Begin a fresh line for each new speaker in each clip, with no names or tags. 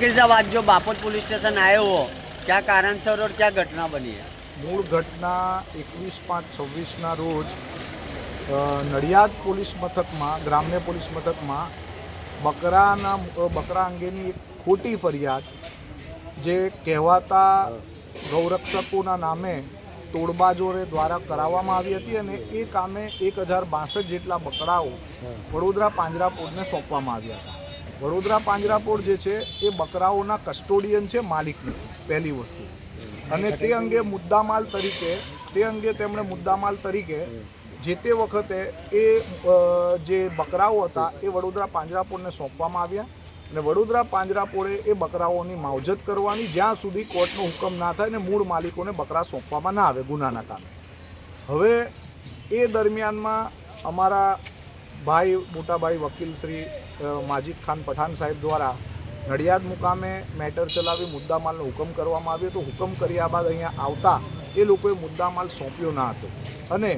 वकील साहब, आज जो बापोत पुलिस स्टेशन आए हो, क्या कारणसर और क्या घटना बनी है?
मूल घटना 21/5/26 रोज नडियाद पोलीस मथकમાં ગ્રામ્ય પોલીસ મથકમાં બકરા અંગેની એક ખોટી ફરિયાદ જે કહેવાતા ગૌરક્ષકોના નામે તોડબાજોરે દ્વારા કરાવવામાં આવી હતી અને એ કામે 1062 જેટલા બકરાઓ વડોદરા પાંજરાપોળને સોંપવામાં આવ્યા હતા. વડોદરા પાંજરાપોળ જે છે એ બકરાઓના કસ્ટોડિયન છે, માલિક નથી, પહેલી વસ્તુ. અને તે અંગે તેમણે મુદ્દામાલ તરીકે જે તે વખતે એ જે બકરાઓ હતા એ વડોદરા પાંજરાપોળને સોંપવામાં આવ્યા અને વડોદરા પાંજરાપોળે એ બકરાઓની માવજત કરવાની જ્યાં સુધી કોર્ટનો હુકમ ના થાય ને મૂળ માલિકોને બકરા સોંપવામાં ના આવે ગુનાના કામે. હવે એ દરમિયાનમાં અમારા ભાઈ, મોટા ભાઈ વકીલ શ્રી માજીદ ખાન પઠાણ સાહેબ દ્વારા નડિયાદ મુકામે મેટર ચલાવી મુદ્દામાલનો હુકમ કરવામાં આવ્યો. તો હુકમ કર્યા બાદ અહીંયા આવતા એ લોકોએ મુદ્દામાલ સોંપ્યો ના હતો અને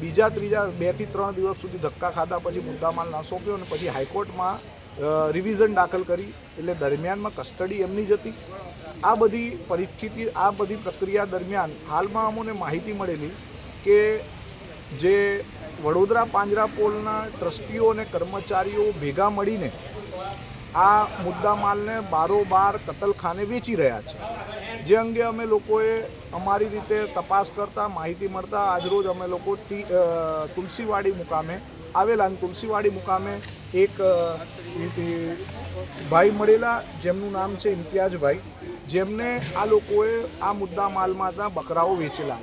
બીજા 2 થી 3 દિવસ સુધી ધક્કા ખાધા પછી મુદ્દામાલ ના સોંપ્યો અને પછી હાઈકોર્ટમાં રિવિઝન દાખલ કરી. એટલે દરમિયાનમાં કસ્ટડી એમની જ હતી. આ બધી પરિસ્થિતિ, આ બધી પ્રક્રિયા દરમિયાન હાલમાં અમને માહિતી મળેલી કે જે વડોદરા પાંજરાપોળના ટ્રસ્ટીઓ અને કર્મચારીઓ ભેગા મળીને આ મુદ્દામાલને બારોબાર કતલખાને વેચી રહ્યા છે. જે અંગે અમે લોકોએ અમારી રીતે તપાસ કરતા માહિતી મળતા આજરોજ અમે લોકો તુલસીવાડી મુકામે આવેલા અને તુલસીવાડી મુકામે એક ભાઈ મળેલા જેમનું નામ છે ઇમ્તિયાજભાઈ, જેમને આ લોકોએ આ મુદ્દામાલમાં બકરાઓ વેચેલા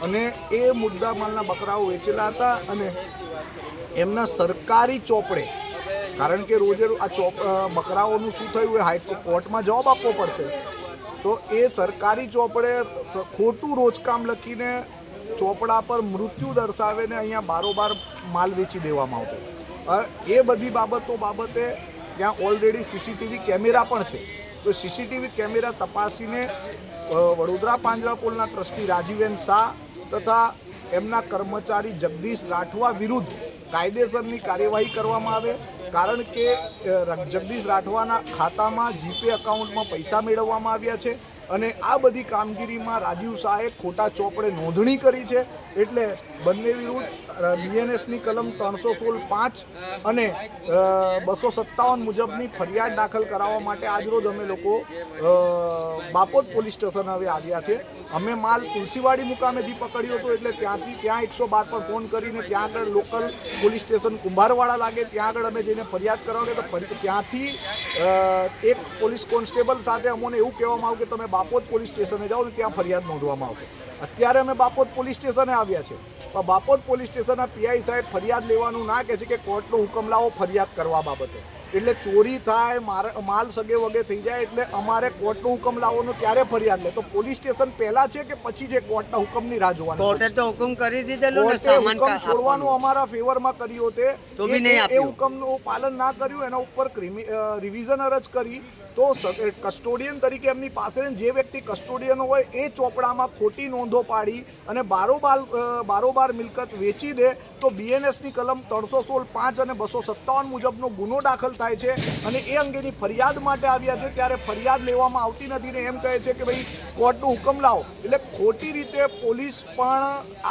અને એ મુદ્દામાલના બકરાઓ વેચેલા હતા અને એમના સરકારી ચોપડે, કારણ કે રોજે આ બકરાઓનું શું થયું એ હાઈકોર્ટમાં જવાબ આપવો પડશે, તો એ સરકારી ચોપડે ખોટું રોજકામ લખીને ચોપડા પર મૃત્યુ દર્શાવીને અહીંયા બારોબાર માલ વેચી દેવામાં આવતો. એ બધી બાબતે ત્યાં ઓલરેડી સીસીટીવી કેમેરા પણ છે. તો સીસીટીવી કેમેરા તપાસીને વડોદરા પાંજરાપોળના ટ્રસ્ટી રાજીવન શાહ તથા એમના કર્મચારી જગદીશ રાઠવા વિરુદ્ધ કાયદેસરની કાર્યવાહી કરવામાં આવે. કારણ કે જગદીશ રાઠવાના ખાતામાં જીપે એકાઉન્ટમાં પૈસા મેળવવામાં આવ્યા છે અને આ બધી કામગીરીમાં રાજીવ શાહે ખોટા ચોપડે નોંધણી કરી છે. એટલે બંને વિરુદ્ધ બીએનએસની કલમ 316(5) અને 257 મુજબની ફરિયાદ દાખલ કરાવવા માટે આજરોજ અમે લોકો બાપોત પોલીસ સ્ટેશન હવે આવ્યા છે. અમે માલ તુલસીવાડી મુકામેથી પકડ્યો હતો એટલે ત્યાં 112 પર ફોન કરીને ત્યાં આગળ લોકલ પોલીસ સ્ટેશન કુંભારવાડા લાગે ત્યાં આગળ અમે જઈને ફરિયાદ કરાવી. તો ત્યાંથી એક પોલીસ કોન્સ્ટેબલ સાથે અમને એવું કહેવામાં આવ્યું કે તમે બાપોત પોલીસ સ્ટેશને જાઓ ને ત્યાં ફરિયાદ નોંધવામાં આવશે. અત્યારે અમે બાપોત પોલીસ સ્ટેશને આવ્યા છે પણ બાપોત પોલીસ સ્ટેશનના પીઆઈ સાહેબ ફરિયાદ લેવાનું ના કહે છે કે કોર્ટનો હુકમ લાવો ફરિયાદ કરવા બાબતે. એટલે ચોરી થાય, માલ સગે વગે થઈ જાય એટલે અમારે કોર્ટનો હુકમ લાવવાનો ત્યારે ફરિયાદ લે. તો પોલીસ સ્ટેશન પહેલા છે કે પછી જે કોર્ટના હુકમની રાહ જોવાની?
કોર્ટે તો હુકમ કરી દીધેલું ને, સામાન
હુકમ છોડવાનું અમારા ફેવરમાં કર્યો તે એ હુકમનું પાલન ના કર્યું, એના ઉપર રિવિઝન અરજ કરી. તો કસ્ટોડિયન તરીકે એમની પાસે જે વ્યક્તિ કસ્ટોડિયન હોય એ ચોપડામાં ખોટી નોંધો પાડી અને બારોબાર મિલકત વેચી દે તો બીએનએસની કલમ 316(5) અને 257 મુજબનો ગુનો દાખલ થાય છે અને એ અંગેની ફરિયાદ માટે આવ્યા છે. ત્યારે ફરિયાદ લેવામાં આવતી નથી ને એમ કહે છે કે ભાઈ કોર્ટનો હુકમ લાવો. એટલે ખોટી રીતે પોલીસ પણ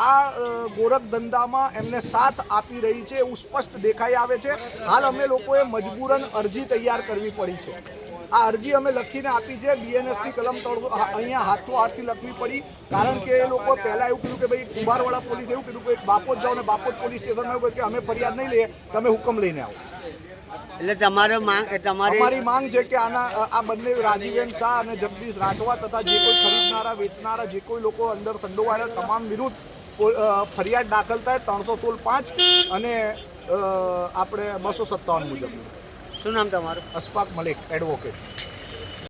આ ગોરખ ધંધામાં એમને સાથ આપી રહી છે એવું સ્પષ્ટ દેખાઈ આવે છે. હાલ અમે લોકોએ મજબૂરન અરજી તૈયાર કરવી પડી છે. આ અરજી અમે લખીને આપી છે. બીએનએસની કલમ અહીંયા હાથોહાથથી લખવી પડી કારણ કે એ લોકો પહેલાં એવું કીધું કે ભાઈ કુંભારવાડા પોલીસ એવું કીધું કે બાપોત જાઓ ને બાપોત પોલીસ સ્ટેશનમાં એવું કહ્યું કે અમે ફરિયાદ નહીં લઈએ, તમે હુકમ લઈને આવો.
એટલે અમારી
માંગ છે કે આ બંને રાજીવન શાહ અને જગદીશ રાઠવા તથા જે કોઈ ખરીદનારા, વેચનારા, જે કોઈ લોકો અંદર સંડોવાયેલા તમામ વિરુદ્ધ ફરિયાદ દાખલ થાય 316(5) અને આપણે 257 મુજબ.
શું નામ તમારું?
અશફાક મલિક, એડવોકેટ.